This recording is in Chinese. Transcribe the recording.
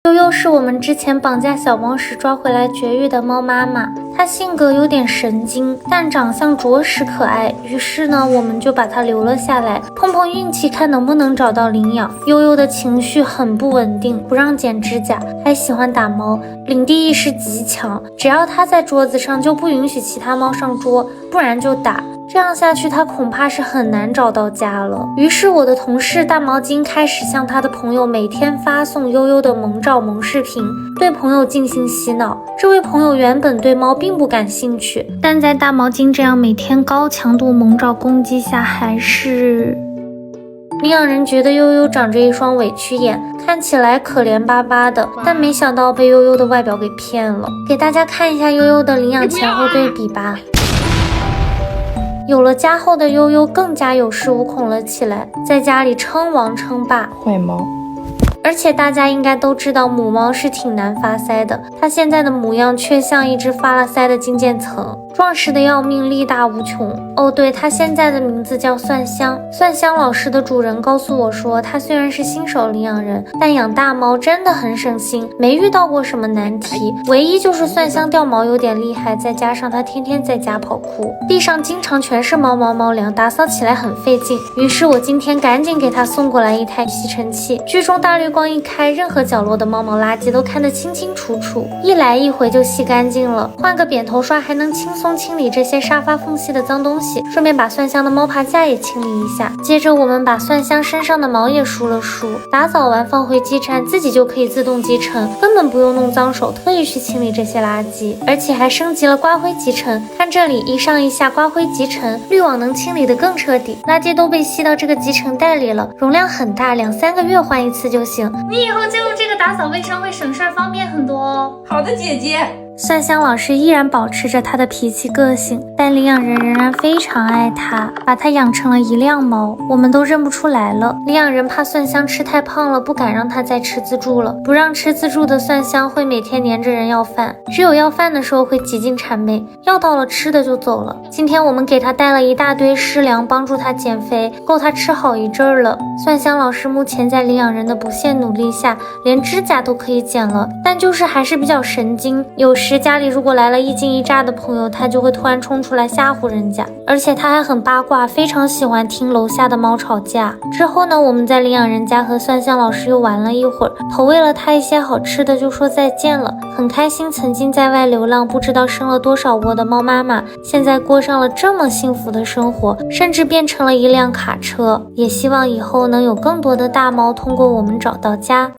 悠悠是我们之前绑架小猫时抓回来绝育的猫妈妈，它性格有点神经，但长相着实可爱。于是呢，我们就把它留了下来，碰碰运气，看能不能找到领养。悠悠的情绪很不稳定，不让剪指甲，还喜欢打猫，领地意识极强。只要它在桌子上，就不允许其他猫上桌，不然就打。这样下去，他恐怕是很难找到家了。于是我的同事大毛巾开始向他的朋友每天发送悠悠的萌照萌视频，对朋友进行洗脑。这位朋友原本对猫并不感兴趣，但在大毛巾这样每天高强度萌照攻击下，还是领养人觉得悠悠长着一双委屈眼，看起来可怜巴巴的，但没想到被悠悠的外表给骗了。给大家看一下悠悠的领养前后对比吧。有了家后的悠悠更加有恃无恐了起来，在家里称王称霸。坏猫。而且大家应该都知道，母猫是挺难发腮的，它现在的模样却像一只发了腮的金渐层，壮实的要命，力大无穷。哦对，它现在的名字叫蒜香。蒜香老师的主人告诉我说，它虽然是新手领养人，但养大猫真的很省心，没遇到过什么难题，唯一就是蒜香掉毛有点厉害，再加上它天天在家跑酷，地上经常全是猫毛猫粮，打扫起来很费劲。于是我今天赶紧给它送过来一台吸尘器，居中大绿光一开，任何角落的猫毛垃圾都看得清清楚楚，一来一回就吸干净了。换个扁头刷还能轻松清理这些沙发缝隙的脏东西，顺便把蒜香的猫爬架也清理一下。接着我们把蒜香身上的毛也梳了梳，打扫完放回基站，自己就可以自动集尘，根本不用弄脏手特意去清理这些垃圾。而且还升级了刮灰集尘，看这里，一上一下刮灰集尘，滤网能清理得更彻底，垃圾都被吸到这个集尘袋里了，容量很大，2-3个月换一次就行。你以后就用这个打扫卫生，会省事儿，方便很多哦。好的，姐姐。蒜香老师依然保持着他的脾气个性，但领养人仍然非常爱他，把他养成了一辆猫，我们都认不出来了。领养人怕蒜香吃太胖了，不敢让他再吃自助了，不让吃自助的蒜香会每天黏着人要饭，只有要饭的时候会极尽谄媚，要到了吃的就走了。今天我们给他带了一大堆湿粮，帮助他减肥，够他吃好一阵儿了。蒜香老师目前在领养人的不懈努力下，连指甲都可以剪了，但就是还是比较神经，有时家里如果来了一惊一乍的朋友，他就会突然冲出来吓唬人家，而且他还很八卦，非常喜欢听楼下的猫吵架。之后呢，我们在领养人家和蒜香老师又玩了一会儿，投喂了他一些好吃的，就说再见了，很开心。曾经在外流浪不知道生了多少窝的猫妈妈，现在过上了这么幸福的生活，甚至变成了一辆卡车。也希望以后能有更多的大猫通过我们找到家。